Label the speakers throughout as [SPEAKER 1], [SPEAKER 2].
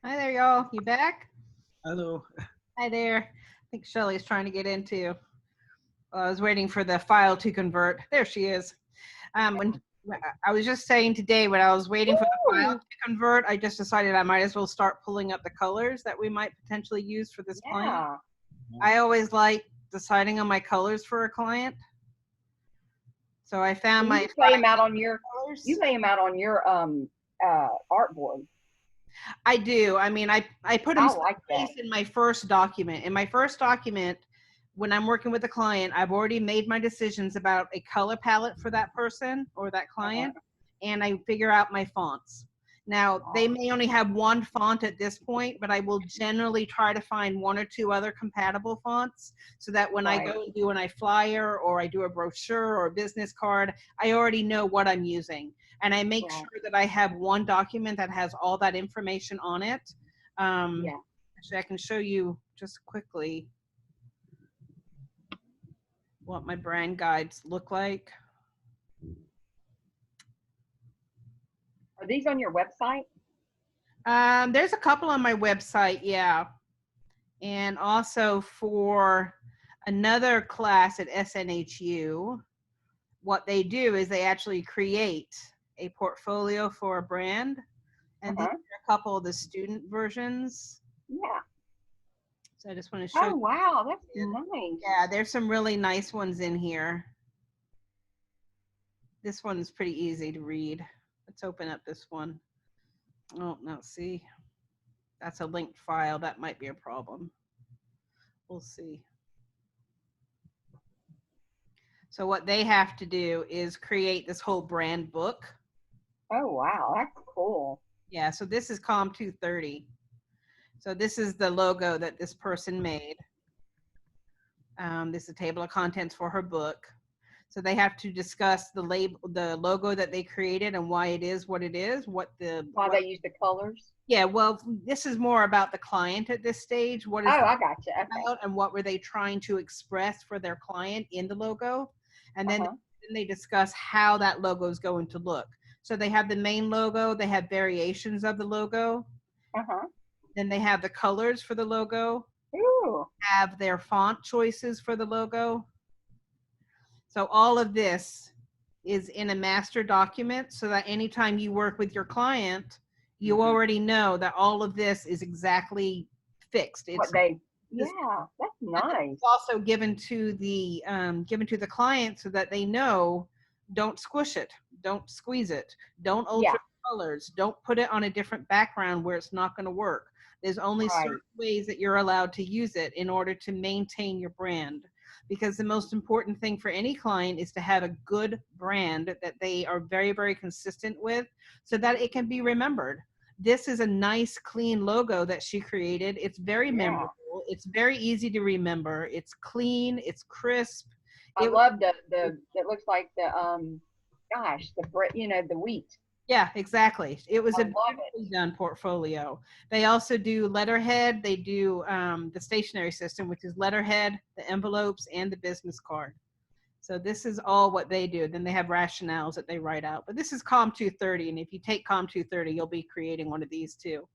[SPEAKER 1] Hi there, y'all. You back?
[SPEAKER 2] Hello.
[SPEAKER 1] Hi there. I think Shelly's trying to get into. I was waiting for the file to convert. There she is. When I was just saying today, when I was waiting for the file
[SPEAKER 3] Ooh,
[SPEAKER 1] to convert, I just decided I might as well start pulling up the colors that we might potentially use for this client.
[SPEAKER 3] yeah.
[SPEAKER 1] I always like deciding on my colors for a client. So I found
[SPEAKER 3] And
[SPEAKER 1] my
[SPEAKER 3] you lay them out on
[SPEAKER 1] colors.
[SPEAKER 3] your artboard.
[SPEAKER 1] I do. I mean, I put them
[SPEAKER 3] I like that.
[SPEAKER 1] someplace in my first document. In my first document, when I'm working with a client, I've already made my decisions about a color palette for that person or that
[SPEAKER 3] Uh-huh.
[SPEAKER 1] client, and I figure out my fonts. Now, they may only have one font at this point, but I will generally try to find one or two other compatible fonts so that when I
[SPEAKER 3] Right,
[SPEAKER 1] go and do an flyer or I do a brochure or a business card, I already know what I'm using. And I make
[SPEAKER 3] right.
[SPEAKER 1] sure that I have one document that has all that information on it. Um,
[SPEAKER 3] Yeah.
[SPEAKER 1] Actually, I can show you just quickly what my brand guides look like.
[SPEAKER 3] Are these on your website?
[SPEAKER 1] There's a couple on my website, yeah. And also for another class at SNHU, what they do is they actually create a portfolio for a brand. And these
[SPEAKER 3] Uh-huh.
[SPEAKER 1] are a couple of the student versions.
[SPEAKER 3] Yeah.
[SPEAKER 1] So I just want to show
[SPEAKER 3] Oh,
[SPEAKER 1] you.
[SPEAKER 3] wow. That's nice.
[SPEAKER 1] Yeah, there's some really nice ones in here. This one's pretty easy to read. Let's open up this one. Oh, no, see, that's a linked file. That might be a problem. We'll see. So what they have to do is create this whole brand book.
[SPEAKER 3] Oh, wow. That's cool.
[SPEAKER 1] Yeah, so this is COM230. So this is the logo that this person made. This is a table of contents for her book. So they have to discuss the label, the logo that they created and why it is what it is,
[SPEAKER 3] Why they use the colors?
[SPEAKER 1] yeah, well, this is more about the client at this stage. What is
[SPEAKER 3] Oh,
[SPEAKER 1] the
[SPEAKER 3] I got you. Okay.
[SPEAKER 1] about and what were they trying to express for their client in the logo? And
[SPEAKER 3] Uh-huh.
[SPEAKER 1] then they discuss how that logo is going to look. So they have the main logo, they have variations of the logo,
[SPEAKER 3] Uh-huh.
[SPEAKER 1] then they have the colors for the logo,
[SPEAKER 3] Ooh.
[SPEAKER 1] have their font choices for the logo. So all of this is in a master document so that anytime you work with your client, you already know that all of this is exactly fixed.
[SPEAKER 3] What
[SPEAKER 1] It's
[SPEAKER 3] they,
[SPEAKER 1] this,
[SPEAKER 3] yeah, that's
[SPEAKER 1] and then
[SPEAKER 3] nice.
[SPEAKER 1] it's also given to the client so that they know, don't squish it, don't squeeze it, don't alter
[SPEAKER 3] Yeah,
[SPEAKER 1] the colors, don't put it on a different background where it's not going to work. There's only
[SPEAKER 3] right.
[SPEAKER 1] certain ways that you're allowed to use it in order to maintain your brand, because the most important thing for any client is to have a good brand that they are very, very consistent with so that it can be remembered. This is a nice, clean logo that she created. It's very
[SPEAKER 3] Yeah.
[SPEAKER 1] memorable. It's very easy to remember. It's clean. It's crisp.
[SPEAKER 3] I
[SPEAKER 1] It was,
[SPEAKER 3] love the it looks like the gosh, the bread, the wheat.
[SPEAKER 1] yeah, exactly. It was
[SPEAKER 3] I
[SPEAKER 1] a
[SPEAKER 3] love it.
[SPEAKER 1] beautifully done portfolio. They also do letterhead. They do the stationery system, which is letterhead, the envelopes, and the business card. So this is all what they do. Then they have rationales that they write out. But this is COM 230, and if you take COM 230, you'll be creating one of these too.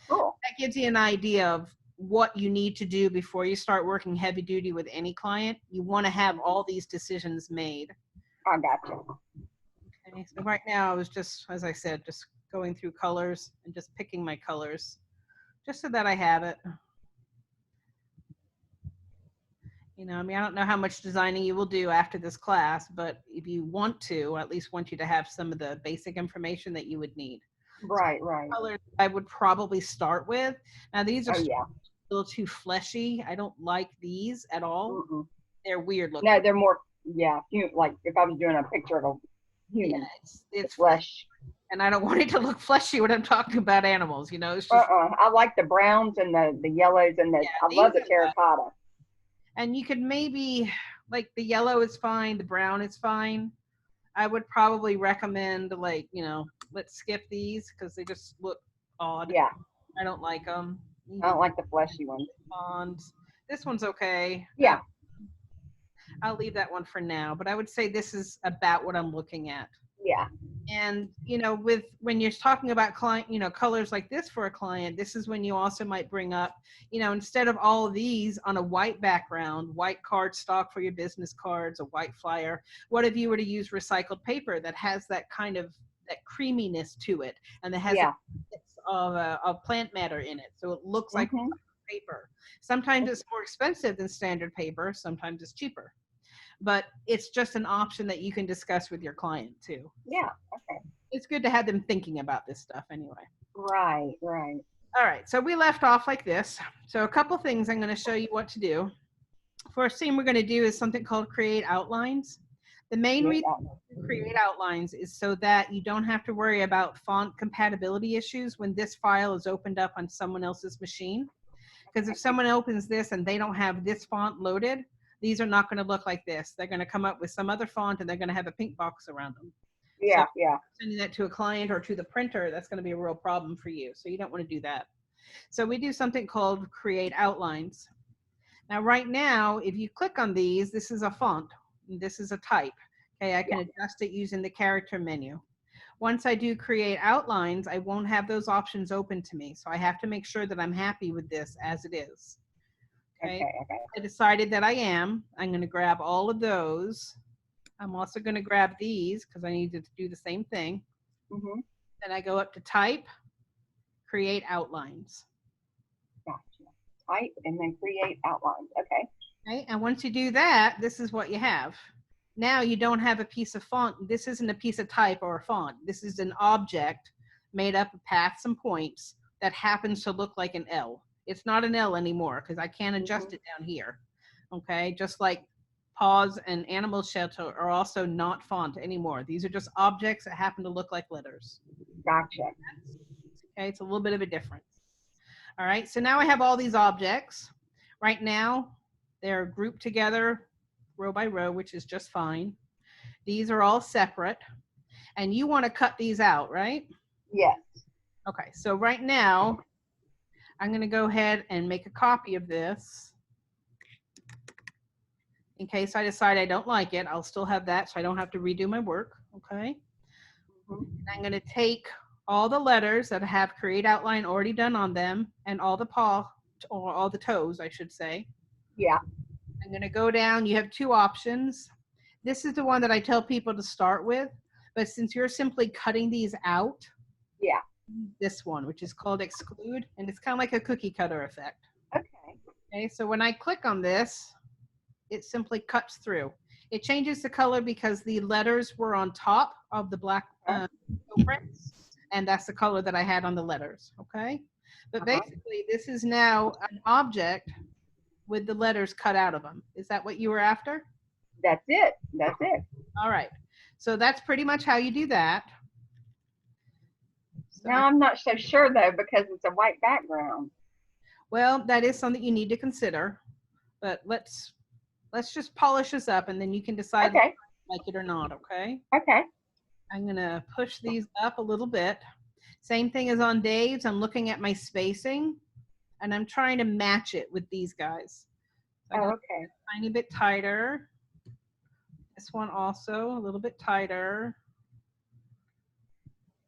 [SPEAKER 3] Cool.
[SPEAKER 1] That gives you an idea of what you need to do before you start working heavy duty with any client. You want to have all these decisions made.
[SPEAKER 3] I got you.
[SPEAKER 1] Okay, so right now I was just, as I said, just going through colors and just picking my colors just so that I have it. I mean, I don't know how much designing you will do after this class, but if you want to, I at least want you to have some of the basic information that you would need. So
[SPEAKER 3] Right, right.
[SPEAKER 1] colors I would probably start with. Now these are
[SPEAKER 3] Oh
[SPEAKER 1] a
[SPEAKER 3] yeah.
[SPEAKER 1] little too fleshy. I don't like these at all.
[SPEAKER 3] Mm-mm.
[SPEAKER 1] They're weird looking.
[SPEAKER 3] No, they're more, yeah, like if I was doing a picture of a
[SPEAKER 1] Yeah,
[SPEAKER 3] human, the
[SPEAKER 1] it's flesh,
[SPEAKER 3] flesh.
[SPEAKER 1] and I don't want it to look fleshy when I'm talking about animals. It's just
[SPEAKER 3] I like the browns and the yellows and
[SPEAKER 1] yeah.
[SPEAKER 3] I
[SPEAKER 1] These
[SPEAKER 3] love the
[SPEAKER 1] are
[SPEAKER 3] terracotta.
[SPEAKER 1] and you could maybe like the yellow is fine, the brown is fine. I would probably recommend let's skip these because they just look odd.
[SPEAKER 3] Yeah,
[SPEAKER 1] I don't like them.
[SPEAKER 3] I don't like the fleshy ones.
[SPEAKER 1] Bonds. This one's okay.
[SPEAKER 3] Yeah,
[SPEAKER 1] I'll leave that one for now, but I would say this is about what I'm looking at.
[SPEAKER 3] yeah.
[SPEAKER 1] And you know, with when you're talking about client, you know, colors like this for a client, this is when you also might bring up, you know, instead of all of these on a white background, white card stock for your business cards, a white flyer, what if you were to use recycled paper that has that kind of that creaminess to it, and that has
[SPEAKER 3] Yeah.
[SPEAKER 1] of plant matter in it, so it looks like
[SPEAKER 3] Mhm.
[SPEAKER 1] paper. Sometimes it's more expensive than standard paper, sometimes it's cheaper, but it's just an option that you can discuss with your client too.
[SPEAKER 3] Yeah. Okay.
[SPEAKER 1] It's good to have them thinking about this stuff anyway.
[SPEAKER 3] Right. Right.
[SPEAKER 1] All right, so we left off like this. So a couple things I'm going to show you what to do. First thing we're going to do is something called create outlines. The main
[SPEAKER 3] Create
[SPEAKER 1] reason
[SPEAKER 3] outline.
[SPEAKER 1] to create outlines is so that you don't have to worry about font compatibility issues when this file is opened up on someone else's machine. Because if someone opens this and they don't have this font loaded, these are not going to look like this. They're going to come up with some other font and they're going to have a pink box around them. So
[SPEAKER 3] Yeah. Yeah.
[SPEAKER 1] sending that to a client or to the printer, that's going to be a real problem for you. So you don't want to do that. So we do something called create outlines. Now, right now, if you click on these, this is a font. This is a type. Okay, I can adjust it using the character menu. Once I do create outlines, I won't have those options open to me. So I have to make sure that I'm happy with this as it is. Okay,
[SPEAKER 3] Okay. Okay.
[SPEAKER 1] I decided that I am. I'm going to grab all of those. I'm also going to grab these because I need to do the same thing.
[SPEAKER 3] Mhm.
[SPEAKER 1] Then I go up to type, create outlines.
[SPEAKER 3] Gotcha. Type and then create outlines. Okay.
[SPEAKER 1] Okay, and once you do that, this is what you have. Now you don't have a piece of font. This isn't a piece of type or a font. This is an object made up of paths and points that happens to look like an L. It's not an L anymore because I can't adjust it down here. Okay, just like paws and animal shelter are also not font anymore. These are just objects that happen to look like letters.
[SPEAKER 3] Gotcha.
[SPEAKER 1] Okay, it's a little bit of a difference. All right, so now I have all these objects. Right now, they're grouped together row by row, which is just fine. These are all separate, and you want to cut these out, right?
[SPEAKER 3] Yes.
[SPEAKER 1] Okay, so right now, I'm going to go ahead and make a copy of this. In case I decide I don't like it, I'll still have that so I don't have to redo my work, okay?
[SPEAKER 3] Mhm.
[SPEAKER 1] I'm going to take all the letters that have create outline already done on them and all the paw, or all the toes, I should say.
[SPEAKER 3] Yeah.
[SPEAKER 1] I'm going to go down. You have two options. This is the one that I tell people to start with, but since you're simply cutting these out,
[SPEAKER 3] Yeah.
[SPEAKER 1] this one, which is called exclude, and it's kind of like a cookie cutter effect.
[SPEAKER 3] Okay.
[SPEAKER 1] Okay, so when I click on this, it simply cuts through. It changes the color because the letters were on top of the black footprints, and that's the color that I had on the letters, okay? But basically, this is now an object with the letters cut out of them. Is that what you were after?
[SPEAKER 3] That's it. That's it.
[SPEAKER 1] All right. So that's pretty much how you do that. So
[SPEAKER 3] Now I'm not so sure though because it's a white background.
[SPEAKER 1] well, that is something you need to consider, but let's just polish this up and then you can decide if
[SPEAKER 3] Okay.
[SPEAKER 1] you like it or not, okay?
[SPEAKER 3] Okay.
[SPEAKER 1] I'm gonna push these up a little bit. Same thing as on Dave's. I'm looking at my spacing and I'm trying to match it with these guys. So I'm
[SPEAKER 3] Oh,
[SPEAKER 1] gonna
[SPEAKER 3] okay.
[SPEAKER 1] get a tiny bit tighter. This one also a little bit tighter.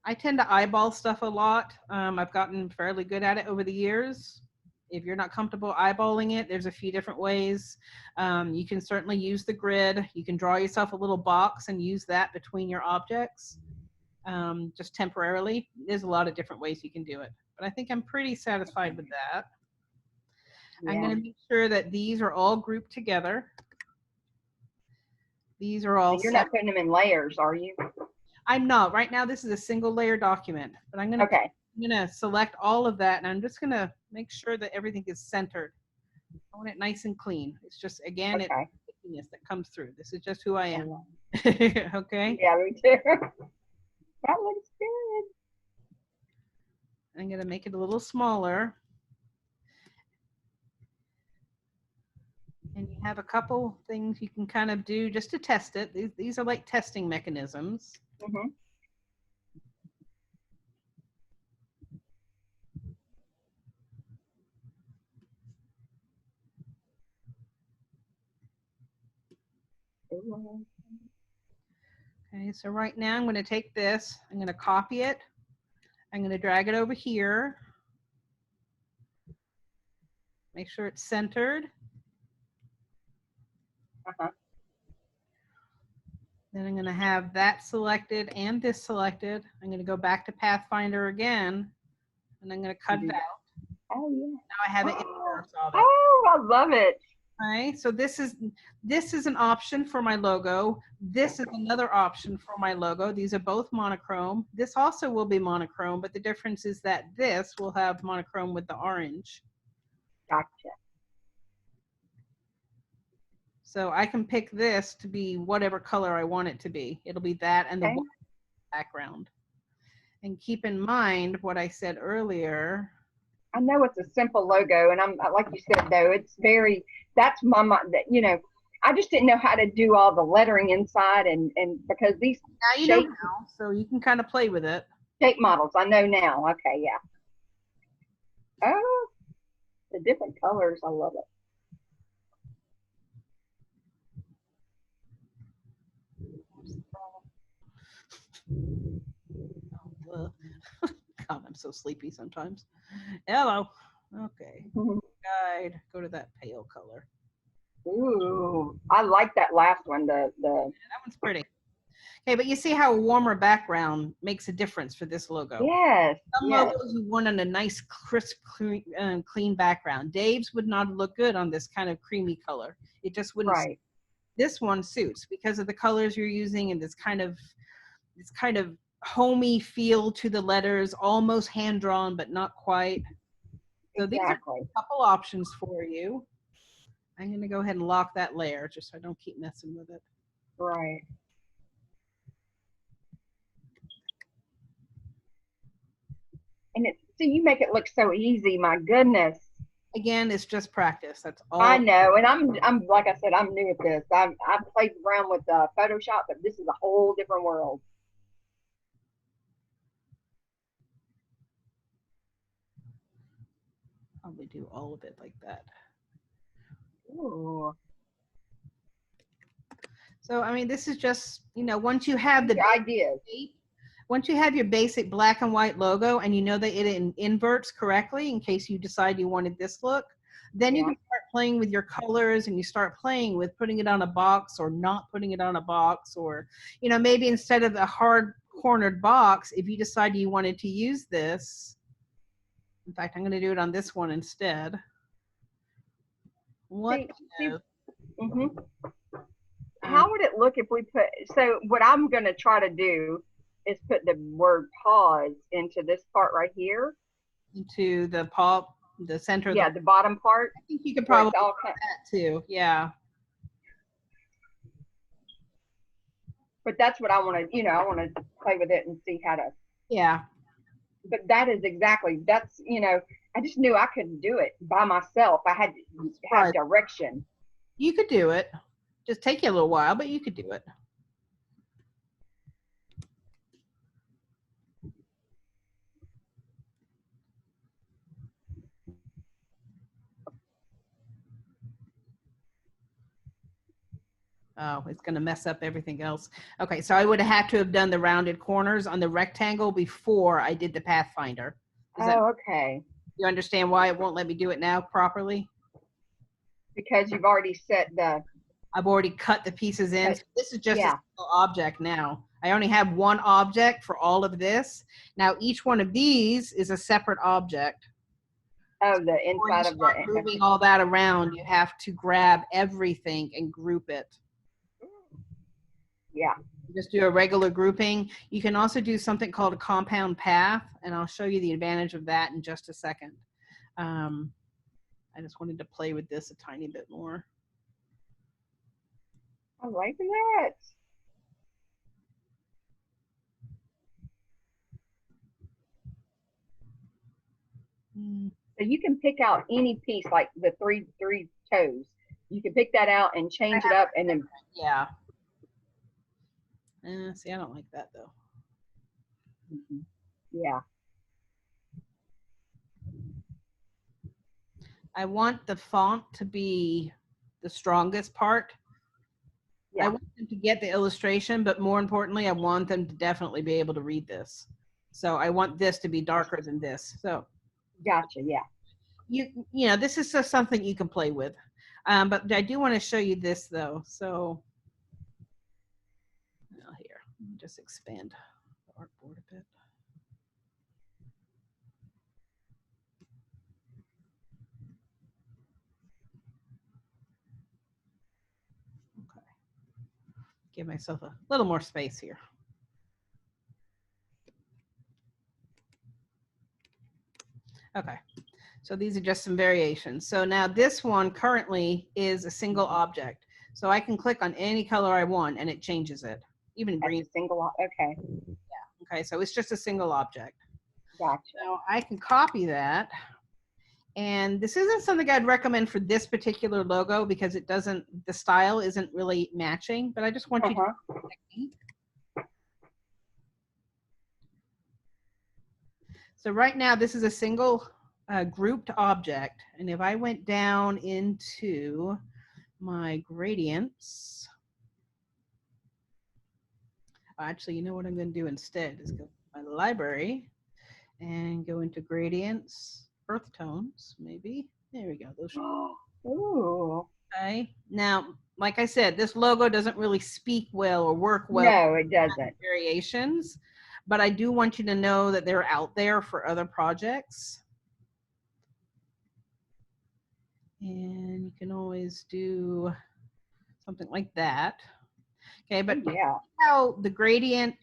[SPEAKER 1] I tend to eyeball stuff a lot. I've gotten fairly good at it over the years. If you're not comfortable eyeballing it, there's a few different ways. You can certainly use the grid. You can draw yourself a little box and use that between your objects, just temporarily. There's a lot of different ways you can do it. But I think I'm pretty satisfied with that. I'm
[SPEAKER 3] Yeah.
[SPEAKER 1] going to make sure that these are all grouped together. These are
[SPEAKER 3] So
[SPEAKER 1] all
[SPEAKER 3] you're
[SPEAKER 1] separate.
[SPEAKER 3] not putting them in layers, are you?
[SPEAKER 1] I'm not. Right now, this is a single layer document, but I'm going to select all of that, and I'm just going to make sure that everything is centered. I want it nice and clean. It's just, again, it's
[SPEAKER 3] Okay.
[SPEAKER 1] the stickiness that comes through. This is just who I am.
[SPEAKER 3] Oh,
[SPEAKER 1] Okay?
[SPEAKER 3] yeah, me too. That looks good.
[SPEAKER 1] I'm going to make it a little smaller. And you have a couple things you can kind of do just to test it. These are like testing mechanisms.
[SPEAKER 3] Mhm.
[SPEAKER 1] Okay, so right now I'm going to take this, I'm going to copy it, I'm going to drag it over here, make sure it's centered.
[SPEAKER 3] Uh-huh.
[SPEAKER 1] Then I'm going to have that selected and this selected. I'm going to go back to Pathfinder again, and I'm going to cut it out.
[SPEAKER 3] Oh yeah.
[SPEAKER 1] Now I have it inverse of it.
[SPEAKER 3] Oh, I love it.
[SPEAKER 1] Okay, so this is an option for my logo. This is another option for my logo. These are both monochrome. This also will be monochrome, but the difference is that this will have monochrome with the orange.
[SPEAKER 3] Gotcha.
[SPEAKER 1] So I can pick this to be whatever color I want it to be. It'll be that and the
[SPEAKER 3] Okay.
[SPEAKER 1] background. And keep in mind what I said earlier.
[SPEAKER 3] I know it's a simple logo, and I'm like you said though, it's very. That's my mind. That I just didn't know how to do all the lettering inside, and because these
[SPEAKER 1] Now you know how, so you can kind of play with it.
[SPEAKER 3] shape models, I know now. Okay, yeah. Oh, the different colors, I love it.
[SPEAKER 1] God, I'm so sleepy sometimes. Hello. Okay. Guide. Go to that pale color.
[SPEAKER 3] Ooh, I like that last one.
[SPEAKER 1] That one's pretty. Okay, but you see how a warmer background makes a difference for this logo.
[SPEAKER 3] Yes.
[SPEAKER 1] Some
[SPEAKER 3] Yes.
[SPEAKER 1] logos you want on a nice, crisp, clean background. Dave's would not look good on this kind of creamy color. It just wouldn't.
[SPEAKER 3] Right.
[SPEAKER 1] This one suits because of the colors you're using and this kind of homey feel to the letters, almost hand drawn, but not quite. So these are a couple options for you. I'm going to go ahead and lock that layer just so I don't keep messing with it.
[SPEAKER 3] Right. And so you make it look so easy. My goodness.
[SPEAKER 1] Again, it's just practice. That's all.
[SPEAKER 3] I know, and I'm like I said, I'm new at this. I've played around with Photoshop, but this is a whole different world.
[SPEAKER 1] Probably do all of it like that.
[SPEAKER 3] Ooh.
[SPEAKER 1] So I mean, this is just once you have the
[SPEAKER 3] ideas.
[SPEAKER 1] Once you have your basic black and white logo and you know that it inverts correctly in case you decide you wanted this look, then you can start playing with your colors and you start playing with putting it on a box or not putting it on a box, or maybe instead of the hard cornered box, if you decide you wanted to use this, in fact I'm going to do it on this one instead.
[SPEAKER 3] How would it look if we put, so what I'm going to try to do is put the word pause into this part right here.
[SPEAKER 1] Into the center.
[SPEAKER 3] Yeah, the bottom part.
[SPEAKER 1] I think you could probably do that too. Yeah.
[SPEAKER 3] But that's what I want to, I want to play with it and see how to.
[SPEAKER 1] Yeah.
[SPEAKER 3] But that is exactly, that's, I just knew I couldn't do it by myself. I had to have direction.
[SPEAKER 1] You could do it. Just take you a little while, but you could do it. Oh, it's going to mess up everything else. Okay, so I would have had to have done the rounded corners on the rectangle before I did the Pathfinder.
[SPEAKER 3] Okay.
[SPEAKER 1] You understand why it won't let me do it now properly?
[SPEAKER 3] Because you've already set
[SPEAKER 1] I've already cut the pieces in. So this is just a single object now. I only have one object for all of this. Now each one of these is a separate object.
[SPEAKER 3] Oh, the inside of the.
[SPEAKER 1] Moving all that around, you have to grab everything and group it.
[SPEAKER 3] Yeah.
[SPEAKER 1] Just do a regular grouping. You can also do something called a compound path, and I'll show you the advantage of that in just a second. I just wanted to play with this a tiny bit more.
[SPEAKER 3] I like that. So you can pick out any piece, like the three toes. You can pick that out and change it up, and then
[SPEAKER 1] see, I don't like that though.
[SPEAKER 3] Yeah.
[SPEAKER 1] I want the font to be the strongest part. I
[SPEAKER 3] Yeah.
[SPEAKER 1] want them to get the illustration, but more importantly, I want them to definitely be able to read this. So I want this to be darker than this. So
[SPEAKER 3] Gotcha. Yeah.
[SPEAKER 1] you know, this is just something you can play with. But I do want to show you this though. So here, let me just expand the artboard a bit. Okay. Give myself a little more space here. Okay. So these are just some variations. So now this one currently is a single object. So I can click on any color I want and it changes it, even green.
[SPEAKER 3] That's a single. Okay.
[SPEAKER 1] Okay, so it's just a single object.
[SPEAKER 3] Gotcha.
[SPEAKER 1] So I can copy that. And this isn't something I'd recommend for this particular logo because it doesn't, the style isn't really matching, but I just want you to technique. So right now, this is a single grouped object. And if I went down into my gradients, actually, you know what I'm going to do instead is go to my library and go into gradients, earth tones, maybe. There we go. Those.
[SPEAKER 3] Ooh.
[SPEAKER 1] Okay. Now, like I said, this logo doesn't really speak well or work well.
[SPEAKER 3] No, it doesn't.
[SPEAKER 1] Variations, but I do want you to know that they're out there for other projects. And you can always do something like that. Okay, but
[SPEAKER 3] yeah,
[SPEAKER 1] how the gradient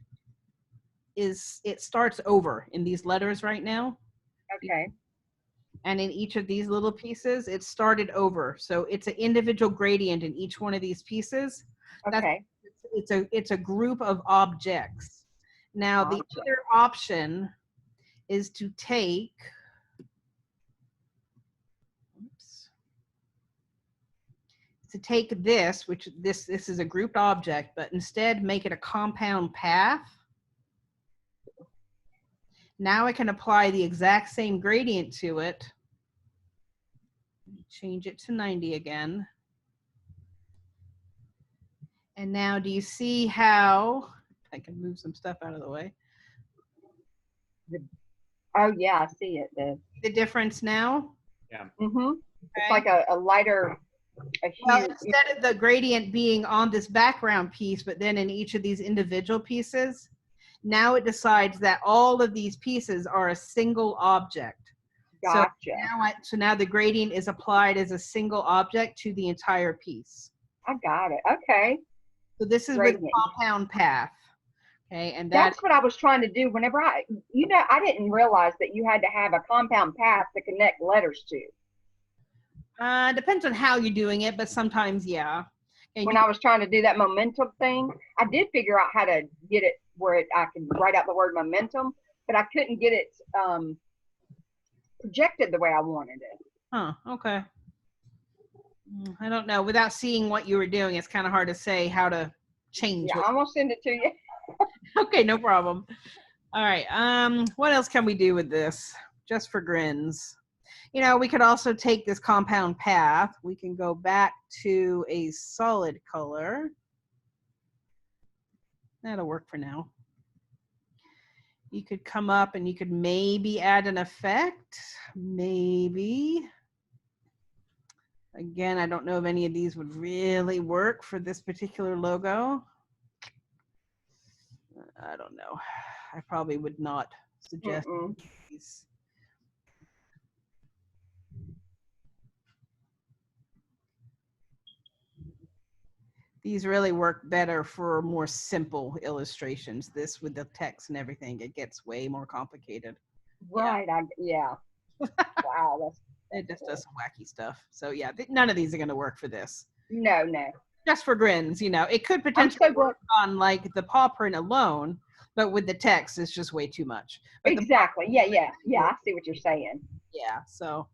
[SPEAKER 1] is, it starts over in these letters right now.
[SPEAKER 3] okay.
[SPEAKER 1] And in each of these little pieces, it started over. So it's an individual gradient in each one of these pieces.
[SPEAKER 3] Okay.
[SPEAKER 1] It's a group of objects. Now, the other option is to take, this, which this is a grouped object, but instead make it a compound path. Now I can apply the exact same gradient to it. Change it to 90 again. And now do you see how, I can move some stuff out of the way.
[SPEAKER 3] Oh yeah, I see it.
[SPEAKER 1] The difference now?
[SPEAKER 2] Yeah.
[SPEAKER 3] Mm-hmm.
[SPEAKER 1] Okay.
[SPEAKER 3] It's like a lighter,
[SPEAKER 1] well, instead of the gradient being on this background piece, but then in each of these individual pieces, now it decides that all of these pieces are a single object.
[SPEAKER 3] Gotcha.
[SPEAKER 1] So now the gradient is applied as a single object to the entire piece.
[SPEAKER 3] I got it. Okay.
[SPEAKER 1] So this is with compound path. Okay, and
[SPEAKER 3] that's what I was trying to do. Whenever I didn't realize that you had to have a compound path to connect letters to.
[SPEAKER 1] Depends on how you're doing it, but sometimes, yeah.
[SPEAKER 3] When I was trying to do that momentum thing, I did figure out how to get it where I could write out the word momentum, but I couldn't get it projected the way I wanted it.
[SPEAKER 1] Huh, okay. I don't know. Without seeing what you were doing, it's kind of hard to say how to change.
[SPEAKER 3] Yeah, I'm going to send it to you.
[SPEAKER 1] Okay, no problem. All right. What else can we do with this? Just for grins. You know, we could also take this compound path. We can go back to a solid color. That'll work for now. You could come up and you could maybe add an effect. Maybe. Again, I don't know if any of these would really work for this particular logo. I don't know. I probably would not suggest these. These really work better for more simple illustrations. This with the text and everything, it gets way more complicated.
[SPEAKER 3] Right. Yeah. Wow.
[SPEAKER 1] It just does some wacky stuff. So yeah, none of these are going to work for this.
[SPEAKER 3] No.
[SPEAKER 1] Just for grins, you know. It could potentially work on like the paw print alone, but with the text, it's just way too much. But
[SPEAKER 3] exactly. Yeah. I see what you're saying.
[SPEAKER 1] Yeah. So,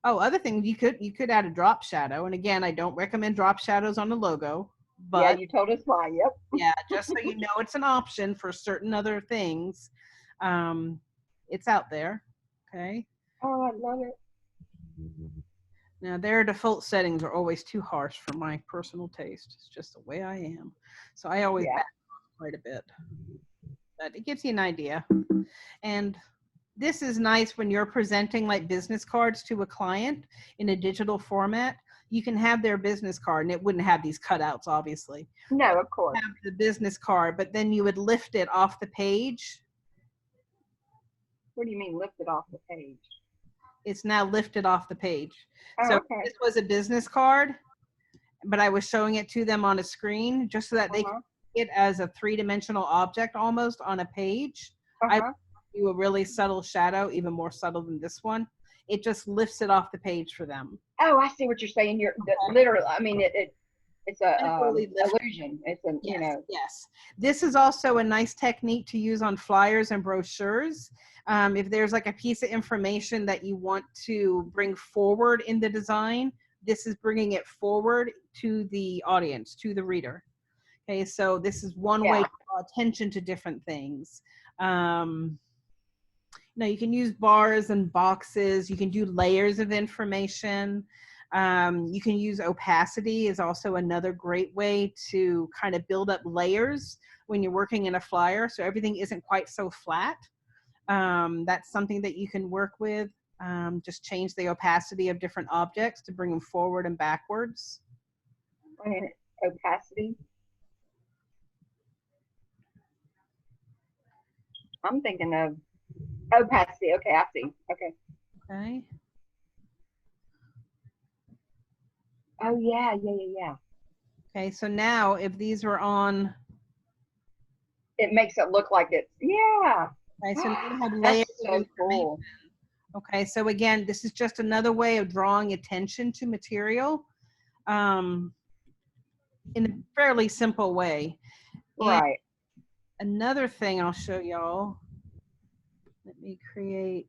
[SPEAKER 1] other thing, you could add a drop shadow, and again, I don't recommend drop shadows on the logo. But
[SPEAKER 3] yeah, you told us why. Yep.
[SPEAKER 1] Yeah, just so you know, it's an option for certain other things. It's out there. Okay.
[SPEAKER 3] Oh, I love it.
[SPEAKER 1] Now, their default settings are always too harsh for my personal taste. It's just the way I am. So I always
[SPEAKER 3] Yeah.
[SPEAKER 1] back off quite a bit. But it gives you an idea. And this is nice when you're presenting like business cards to a client in a digital format. You can have their business card, and it wouldn't have these cutouts, obviously.
[SPEAKER 3] No, of course.
[SPEAKER 1] Have the business card, but then you would lift it off the page.
[SPEAKER 3] What do you mean lift it off the page?
[SPEAKER 1] It's now lifted off the page.
[SPEAKER 3] Oh,
[SPEAKER 1] So
[SPEAKER 3] okay.
[SPEAKER 1] this was a business card, but I was showing it to them on a screen just so that they could see it as a three-dimensional object almost on a page. I do a really subtle shadow, even more subtle than this one. It just lifts it off the page for them.
[SPEAKER 3] Oh, I see what you're saying. You're literally, I mean, it's a illusion. It's a,
[SPEAKER 1] yes,
[SPEAKER 3] you know.
[SPEAKER 1] Yes. This is also a nice technique to use on flyers and brochures. If there's like a piece of information that you want to bring forward in the design, this is bringing it forward to the audience, to the reader. Okay, so this is one way to draw attention to different things. You can use bars and boxes. You can do layers of information. You can use opacity is also another great way to kind of build up layers when you're working in a flyer, so everything isn't quite so flat. That's something that you can work with. Just change the opacity of different objects to bring them forward and backwards.
[SPEAKER 3] And opacity. I'm thinking of opacity. Okay, I see. Okay.
[SPEAKER 1] Okay.
[SPEAKER 3] Oh yeah.
[SPEAKER 1] Okay, so now if these were on,
[SPEAKER 3] it makes it look like it's
[SPEAKER 1] Okay, so now you have layers of information.
[SPEAKER 3] Cool.
[SPEAKER 1] Okay, so again, this is just another way of drawing attention to material in a fairly simple way.
[SPEAKER 3] Right.
[SPEAKER 1] And another thing I'll show y'all. Let me create.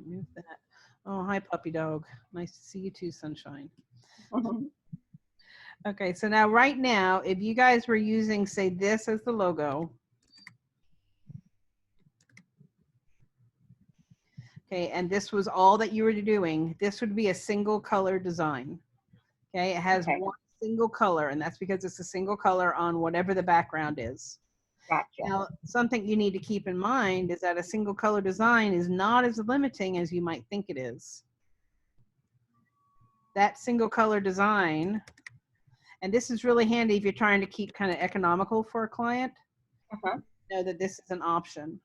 [SPEAKER 1] Move that. Oh, hi, puppy dog. Nice to see you too, Sunshine. Okay, so now right now, if you guys were using, say, this as the logo. Okay, and this was all that you were doing, this would be a single color design. Okay, it has one single color, and that's because it's a single color on whatever the background is.
[SPEAKER 3] Gotcha.
[SPEAKER 1] Now, something you need to keep in mind is that a single color design is not as limiting as you might think it is. That single color design, and this is really handy if you're trying to keep kind of economical for a client, know that this is an option.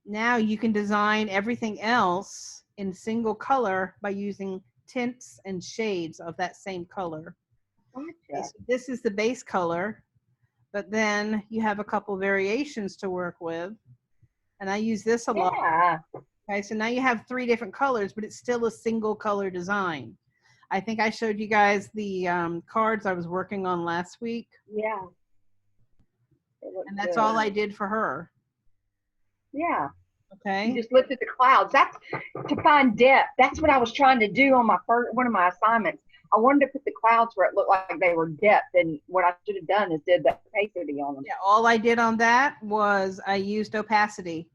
[SPEAKER 1] Now you can design everything else in single color by using tints and shades of that same color.
[SPEAKER 3] Gotcha.
[SPEAKER 1] Okay, so this is the base color, but then you have a couple variations to work with. And I use this a lot. Okay, so now you have 3 different colors, but it's still a single color design. I think I showed you guys the cards I was working on last week.
[SPEAKER 3] Yeah.
[SPEAKER 1] And that's all I did for her.
[SPEAKER 3] Yeah.
[SPEAKER 1] Okay.
[SPEAKER 3] You just looked at the clouds. That's to find depth. That's what I was trying to do on my one of my assignments. I wanted to put the clouds where it looked like they were depth, and what I should have done is did the opacity on them.
[SPEAKER 1] Yeah, all I did on that was I used opacity.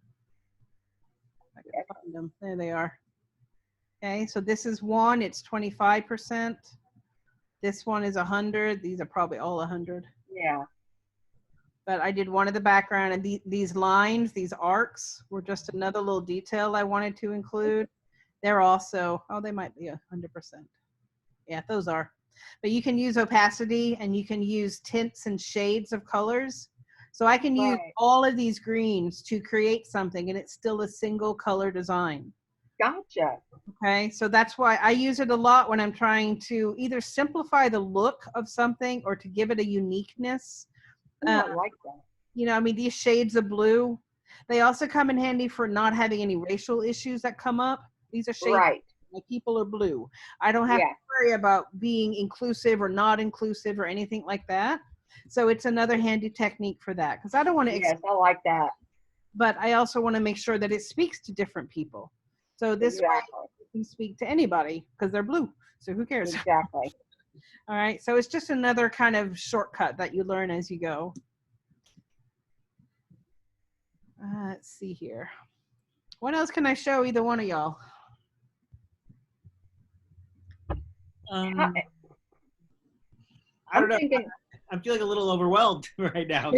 [SPEAKER 1] I can find them. There they are. Okay, so this is one, it's 25%. This one is 100. These are probably all 100.
[SPEAKER 3] Yeah.
[SPEAKER 1] But I did one of the background, and these lines, these arcs, were just another little detail I wanted to include. They're also, oh, they might be 100%. Yeah, those are. But you can use opacity, and you can use tints and shades of colors. So I can use all of these greens to create something, and it's still a single color design.
[SPEAKER 3] Gotcha.
[SPEAKER 1] Okay, so that's why I use it a lot when I'm trying to either simplify the look of something or to give it a uniqueness.
[SPEAKER 3] I like that.
[SPEAKER 1] You know, I mean, these shades of blue, they also come in handy for not having any racial issues that come up. These are shades like people are blue. I don't have to worry about being inclusive or not inclusive or anything like that. So it's another handy technique for that, because I don't want to.
[SPEAKER 3] Yes, I like that.
[SPEAKER 1] But I also want to make sure that it speaks to different people. So this way you can speak to anybody because they're blue. So who cares?
[SPEAKER 3] Exactly.
[SPEAKER 1] All right. So it's just another kind of shortcut that you learn as you go. Let's see here. What else can I show either one of y'all?
[SPEAKER 2] I
[SPEAKER 3] I'm
[SPEAKER 2] don't know.
[SPEAKER 3] thinking,
[SPEAKER 2] I'm feeling a little overwhelmed right now.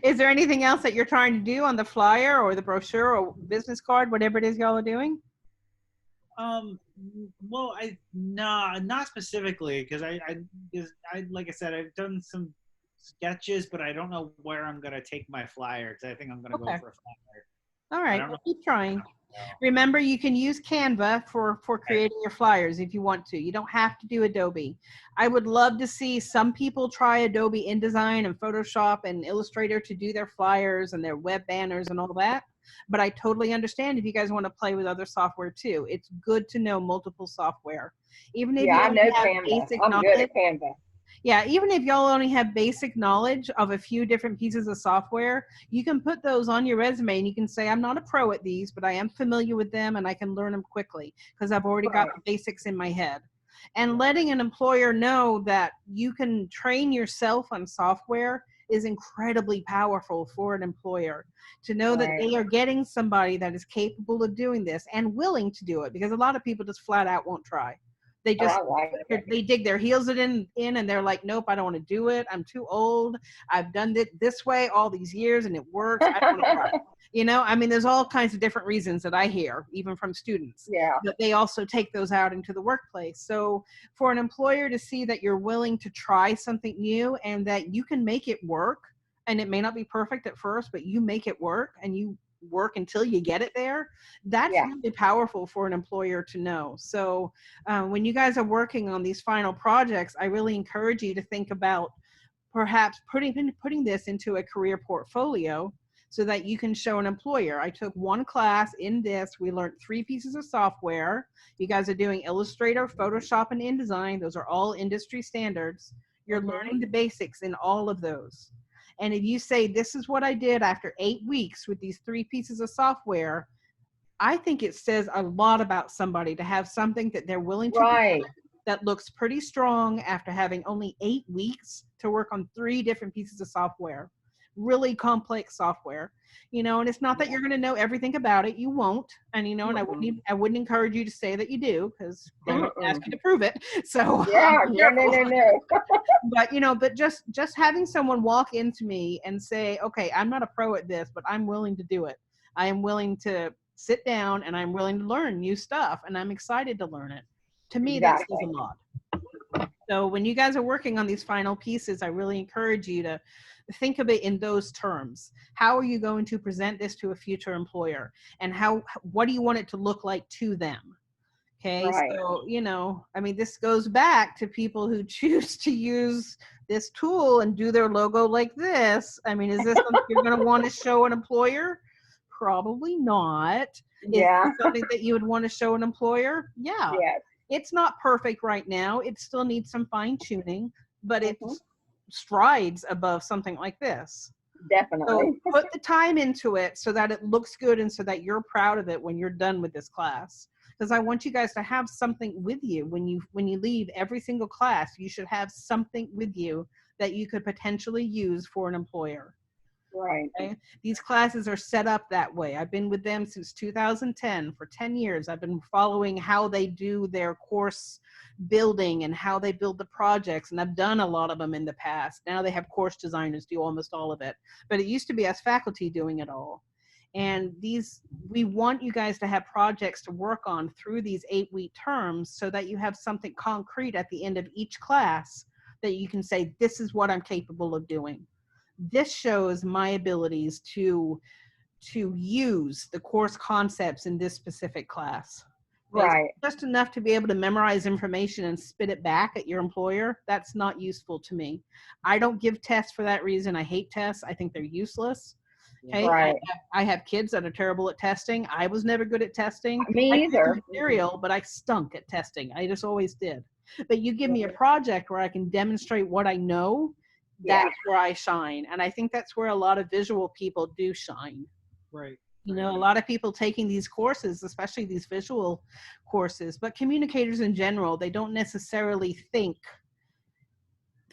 [SPEAKER 1] Is there anything else that you're trying to do on the flyer or the brochure or business card, whatever it is y'all are doing?
[SPEAKER 2] Well, not specifically, because like I said, I've done some sketches, but I don't know where I'm gonna take my flyer, because I think I'm gonna go
[SPEAKER 1] Okay.
[SPEAKER 2] for a flyer.
[SPEAKER 1] All right, well, keep trying.
[SPEAKER 2] No.
[SPEAKER 1] Remember, you can use Canva for creating your flyers if you want to. You don't have to do Adobe. I would love to see some people try Adobe InDesign and Photoshop and Illustrator to do their flyers and their web banners and all that. But I totally understand if you guys want to play with other software too. It's good to know multiple software. Even if
[SPEAKER 3] yeah,
[SPEAKER 1] you
[SPEAKER 3] I
[SPEAKER 1] only
[SPEAKER 3] know
[SPEAKER 1] have
[SPEAKER 3] Canva.
[SPEAKER 1] basic
[SPEAKER 3] I'm
[SPEAKER 1] knowledge.
[SPEAKER 3] good at Canva.
[SPEAKER 1] Yeah, even if y'all only have basic knowledge of a few different pieces of software, you can put those on your resume and you can say, I'm not a pro at these, but I am familiar with them and I can learn them quickly because I've already got the basics in my head. And letting an employer know that you can train yourself on software is incredibly powerful for an employer to know that they are getting somebody that is capable of doing this and willing to do it, because a lot of people just flat out won't try. They just they dig their heels in and they're like, nope, I don't want to do it. I'm too old. I've done it this way all these years and it works. I don't want to try. You know, I mean, there's all kinds of different reasons that I hear, even from students.
[SPEAKER 3] Yeah.
[SPEAKER 1] But they also take those out into the workplace. So for an employer to see that you're willing to try something new and that you can make it work, and it may not be perfect at first, but you make it work and you work until you get it there, that's really powerful for an employer to know. So when you guys are working on these final projects, I really encourage you to think about perhaps putting this into a career portfolio so that you can show an employer. I took one class in this. We learned 3 pieces of software. You guys are doing Illustrator, Photoshop, and InDesign. Those are all industry standards. You're learning the basics in all of those. And if you say, this is what I did after 8 weeks with these 3 pieces of software, I think it says a lot about somebody to have something that they're willing to do that looks pretty strong after having only 8 weeks to work on 3 different pieces of software, really complex software, you know, and it's not that you're going to know everything about it. You won't. And, you know, and I wouldn't encourage you to say that you do, because they're going to ask you to prove it. So
[SPEAKER 3] no.
[SPEAKER 1] But, you know, but just having someone walk into me and say, okay, I'm not a pro at this, but I'm willing to do it. I am willing to sit down and I'm willing to learn new stuff and I'm excited to learn it. To me, that says a lot. So when you guys are working on these final pieces, I really encourage you to think of it in those terms. How are you going to present this to a future employer? And what do you want it to look like to them? Okay, so, you know, I mean, this goes back to people who choose to use this tool and do their logo like this. I mean, is this something you're going to want to show an employer? Probably not. Is this something that you would want to show an employer? Yeah. It's not perfect right now. It still needs some fine tuning, but it's strides above something like this.
[SPEAKER 3] Definitely.
[SPEAKER 1] So put the time into it so that it looks good and so that you're proud of it when you're done with this class. Because I want you guys to have something with you when you leave every single class. You should have something with you that you could potentially use for an employer.
[SPEAKER 3] Right.
[SPEAKER 1] Okay? These classes are set up that way. I've been with them since 2010. For 10 years, I've been following how they do their course building and how they build the projects. And I've done a lot of them in the past. Now they have course designers do almost all of it. But it used to be us faculty doing it all. And we want you guys to have projects to work on through these 8-week terms so that you have something concrete at the end of each class that you can say, this is what I'm capable of doing. This shows my abilities to use the course concepts in this specific class.
[SPEAKER 3] Right.
[SPEAKER 1] Just enough to be able to memorize information and spit it back at your employer, that's not useful to me. I don't give tests for that reason. I hate tests. I think they're useless. Okay, I have kids that are terrible at testing. I was never good at testing.
[SPEAKER 3] Me either.
[SPEAKER 1] Material, but I stunk at testing. I just always did. But you give me a project where I can demonstrate what I know, that's where I shine. And I think that's where a lot of visual people do shine.
[SPEAKER 2] Right.
[SPEAKER 1] You know, a lot of people taking these courses, especially these visual courses, but communicators in general, they don't necessarily think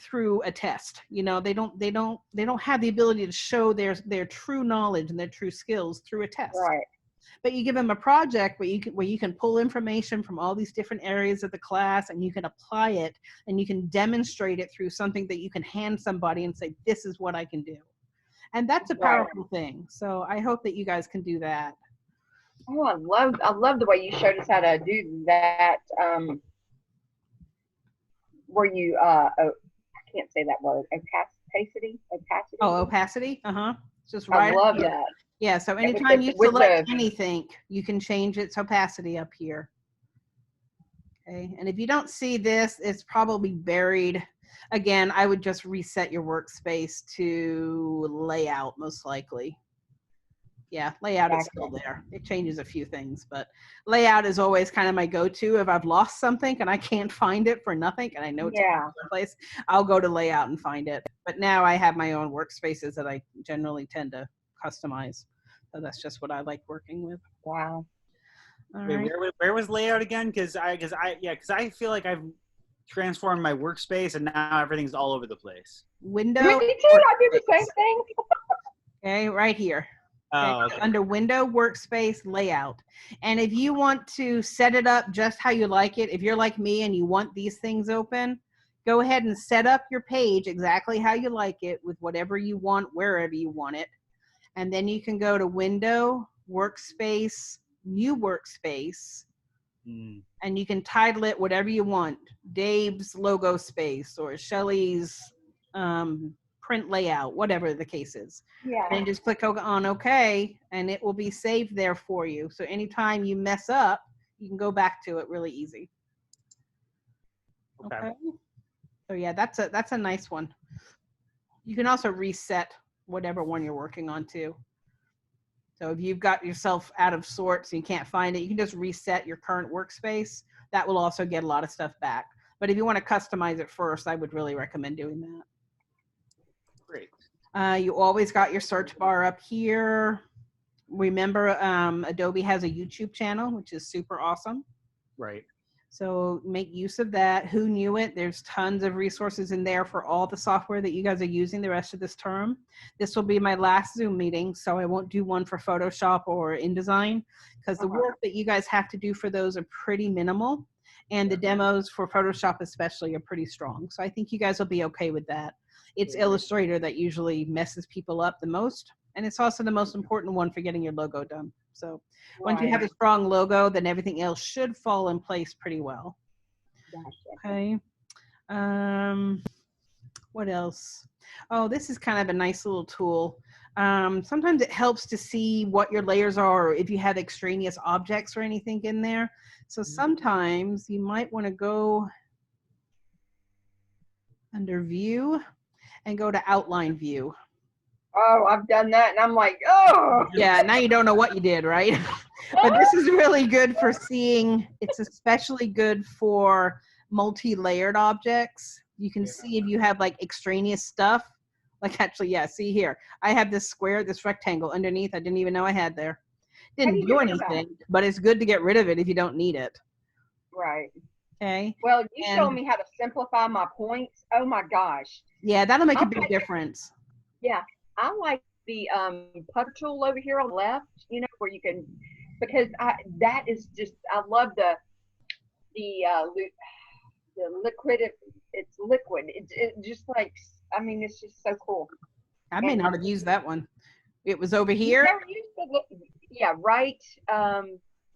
[SPEAKER 1] through a test. You know, they don't have the ability to show their true knowledge and their true skills through a test.
[SPEAKER 3] Right.
[SPEAKER 1] But you give them a project where you can pull information from all these different areas of the class, and you can apply it, and you can demonstrate it through something that you can hand somebody and say, this is what I can do. And that's a powerful thing. So I hope that you guys can do that.
[SPEAKER 3] Oh, I love the way you showed us how to do that. Where you I can't say that word. Opacity.
[SPEAKER 1] Oh, opacity. Just
[SPEAKER 3] I
[SPEAKER 1] right.
[SPEAKER 3] love that.
[SPEAKER 1] Yeah. So
[SPEAKER 3] Yeah,
[SPEAKER 1] anytime you select
[SPEAKER 3] the
[SPEAKER 1] anything, you can change its opacity up here. Okay. And if you don't see this, it's probably buried. Again, I would just reset your workspace to layout, most likely. Yeah, layout is still there. It changes a few things, but layout is always kind of my go-to. If I've lost something and I can't find it for nothing, and I know it's in another place, I'll go to layout and find it. But now I have my own workspaces that I generally tend to customize. So that's just what I like working with.
[SPEAKER 3] Wow.
[SPEAKER 1] All
[SPEAKER 2] Wait,
[SPEAKER 1] right.
[SPEAKER 2] where was layout again? Because I feel like I've transformed my workspace and now everything's all over the place.
[SPEAKER 1] Window.
[SPEAKER 3] Me too. I do the same thing.
[SPEAKER 1] Okay, right here.
[SPEAKER 2] Oh, okay.
[SPEAKER 1] Under window, workspace, layout. And if you want to set it up just how you like it, if you're like me and you want these things open, go ahead and set up your page exactly how you like it with whatever you want, wherever you want it. And then you can go to window, workspace, new workspace, and you can title it whatever you want. Dave's logo space or Shelly's print layout, whatever the case is.
[SPEAKER 3] Yeah.
[SPEAKER 1] And just click on OK, and it will be saved there for you. So anytime you mess up, you can go back to it really easy. Okay. So yeah, that's a nice one. You can also reset whatever one you're working on too. So if you've got yourself out of sorts and you can't find it, you can just reset your current workspace. That will also get a lot of stuff back. But if you want to customize it first, I would really recommend doing that.
[SPEAKER 2] Great.
[SPEAKER 1] You always got your search bar up here. Remember, Adobe has a YouTube channel, which is super awesome.
[SPEAKER 2] Right.
[SPEAKER 1] So make use of that. Who knew it? There's tons of resources in there for all the software that you guys are using the rest of this term. This will be my last Zoom meeting, so I won't do one for Photoshop or InDesign because the work that you guys have to do for those are pretty minimal. And the demos for Photoshop especially are pretty strong. So I think you guys will be okay with that. It's Illustrator that usually messes people up the most. And it's also the most important one for getting your logo done. So once you have a strong logo, then everything else should fall in place pretty well. Okay. What else? Oh, this is kind of a nice little tool. Sometimes it helps to see what your layers are, or if you have extraneous objects or anything in there. So sometimes you might want to go under view and go to outline view.
[SPEAKER 3] Oh, I've done that, and I'm like, oh.
[SPEAKER 1] Yeah, now you don't know what you did, right? But this is really good for seeing. It's especially good for multi-layered objects. You can see if you have like extraneous stuff. Like actually, yeah, see here. I have this square, this rectangle underneath. I didn't even know I had there. Didn't do anything, but it's good to get rid of it if you don't need it.
[SPEAKER 3] Right.
[SPEAKER 1] Okay.
[SPEAKER 3] Well, you showed me how to simplify my points. Oh my gosh.
[SPEAKER 1] Yeah, that'll make a big difference.
[SPEAKER 3] Yeah. I like the pucker tool over here on the left, you know, where you can, because that is just, I love the liquid, it's liquid. It just like, I mean, it's just so cool.
[SPEAKER 1] I may not have used that one. It was over here.
[SPEAKER 3] Yeah, right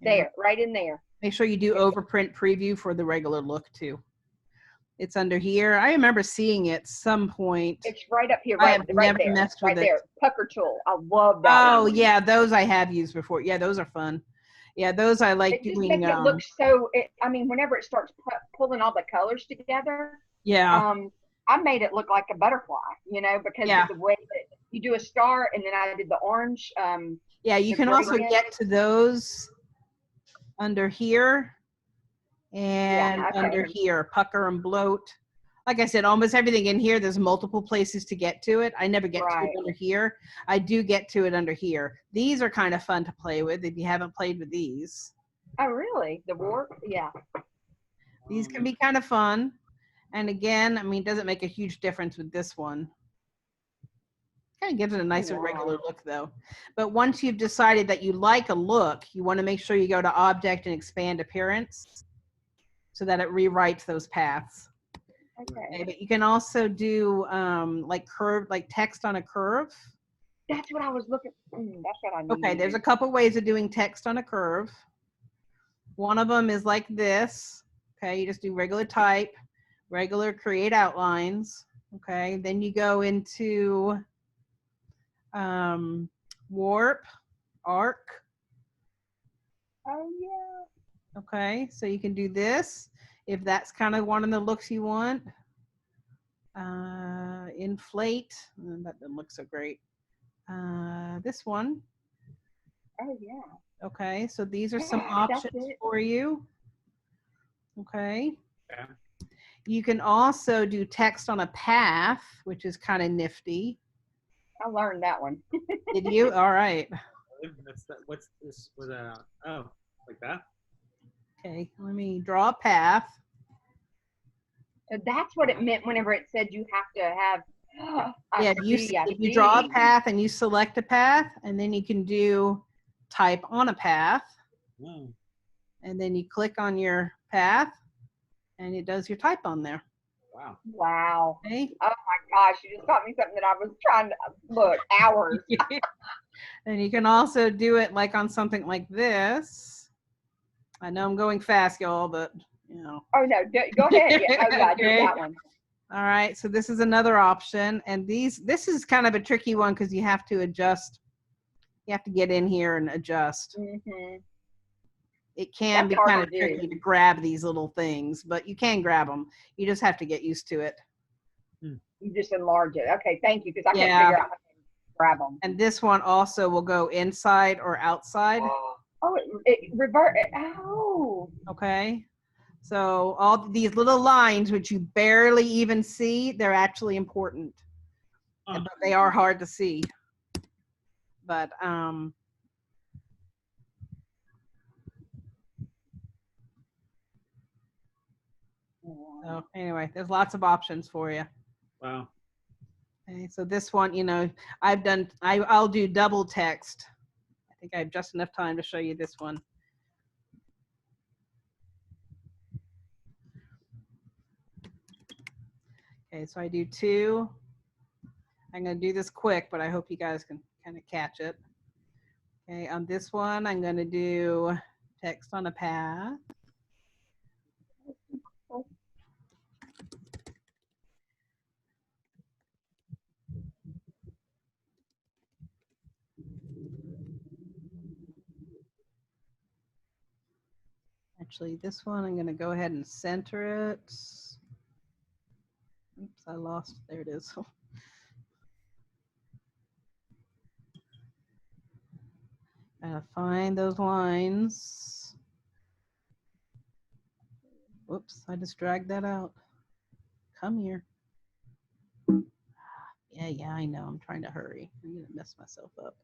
[SPEAKER 3] there, right in there.
[SPEAKER 1] Make sure you do overprint preview for the regular look too. It's under here. I remember seeing it some point.
[SPEAKER 3] It's right up here, right there. Pucker tool. I love that.
[SPEAKER 1] Oh yeah, those I have used before. Yeah, those are fun. Yeah, those I like doing.
[SPEAKER 3] It just makes it look so. I mean, whenever it starts pulling all the colors together.
[SPEAKER 1] Yeah.
[SPEAKER 3] I made it look like a butterfly, you know, because of the way that you do a star, and then I did the orange.
[SPEAKER 1] Yeah, you can also get to those under here. And under here, pucker and bloat. Like I said, almost everything in here, there's multiple places to get to it. I never get to it under here. I do get to it under here. These are kind of fun to play with if you haven't played with these.
[SPEAKER 3] Oh, really? The warp? Yeah.
[SPEAKER 1] These can be kind of fun. And again, I mean, it doesn't make a huge difference with this one. Kind of gives it a nicer regular look though. But once you've decided that you like a look, you want to make sure you go to Object and Expand Appearance so that it rewrites those paths.
[SPEAKER 3] Okay.
[SPEAKER 1] But you can also do like text on a curve.
[SPEAKER 3] That's what I was looking. That's what I need.
[SPEAKER 1] Okay, there's a couple ways of doing text on a curve. One of them is like this. Okay, you just do regular type, regular create outlines. Okay, then you go into warp, arc.
[SPEAKER 3] Oh yeah.
[SPEAKER 1] Okay, so you can do this if that's kind of one of the looks you want. Inflate, that doesn't look so great. This one.
[SPEAKER 3] Oh yeah.
[SPEAKER 1] Okay, so these are some
[SPEAKER 3] Yeah,
[SPEAKER 1] options
[SPEAKER 3] that's it.
[SPEAKER 1] for you. Okay.
[SPEAKER 2] Yeah.
[SPEAKER 1] You can also do text on a path, which is kind of nifty.
[SPEAKER 3] I learned that one.
[SPEAKER 1] Did you? All right.
[SPEAKER 2] What's this? Oh, like that?
[SPEAKER 1] Okay, let me draw a path.
[SPEAKER 3] So that's what it meant whenever it said you have to have.
[SPEAKER 1] Yeah, if you draw a path and you select a path, and then you can do type on a path, and then you click on your path, and it does your type on there.
[SPEAKER 2] Wow.
[SPEAKER 3] Wow.
[SPEAKER 1] Okay.
[SPEAKER 3] Oh my gosh, you just taught me something that I was trying to look hours.
[SPEAKER 1] And you can also do it like on something like this. I know I'm going fast, y'all, but you know.
[SPEAKER 3] Oh no, go ahead. Yeah. Oh yeah, I did that one.
[SPEAKER 1] All right, so this is another option, and this is kind of a tricky one because you have to adjust. You have to get in here and adjust.
[SPEAKER 3] Mm-hmm.
[SPEAKER 1] It can
[SPEAKER 3] That's
[SPEAKER 1] be
[SPEAKER 3] hard
[SPEAKER 1] kind of
[SPEAKER 3] to
[SPEAKER 1] tricky
[SPEAKER 3] do.
[SPEAKER 1] to grab these little things, but you can grab them. You just have to get used to it.
[SPEAKER 3] You just enlarge it. Okay, thank you, because I couldn't
[SPEAKER 1] Yeah.
[SPEAKER 3] figure out how to grab them.
[SPEAKER 1] And this one also will go inside or outside.
[SPEAKER 3] Oh, it revert. Oh.
[SPEAKER 1] Okay. So all these little lines, which you barely even see, they're actually important. But they are hard to see. But so anyway, there's lots of options for you.
[SPEAKER 2] Wow.
[SPEAKER 1] Okay, so this one, you know, I'll do double text. I think I have just enough time to show you this one. Okay, so I do 2. I'm going to do this quick, but I hope you guys can kind of catch it. Okay, on this one, I'm going to do text on a path. Actually, this one, I'm going to go ahead and center it. Oops, I lost. There it is. Gotta find those lines. Whoops, I just dragged that out. Come here. Yeah, I know. I'm trying to hurry. I'm gonna mess myself up.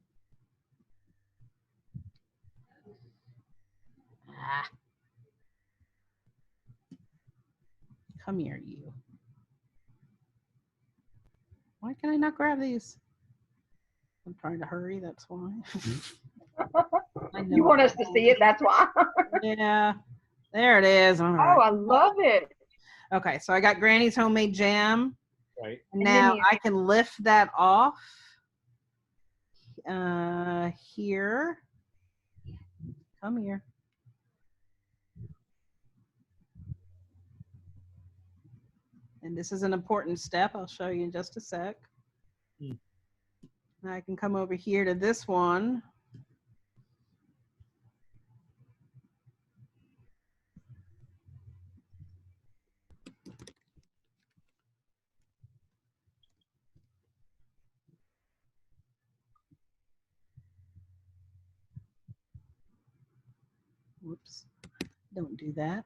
[SPEAKER 1] Ah. Come here, you. Why can I not grab these? I'm trying to hurry, that's why. I know.
[SPEAKER 3] You want us to see it, that's why.
[SPEAKER 1] Yeah, there it is. All right.
[SPEAKER 3] Oh, I love it.
[SPEAKER 1] Okay, so I got Granny's Homemade Jam.
[SPEAKER 2] Right.
[SPEAKER 1] Now I can lift that off here. Come here. And this is an important step. I'll show you in just a sec. Now I can come over here to this one. Whoops, don't do that.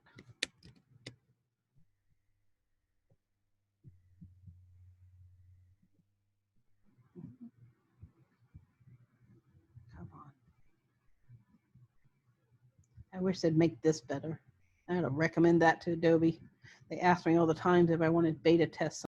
[SPEAKER 1] Come on. I wish they'd make this better. I gotta recommend that to Adobe. They ask me all the time if I wanted beta test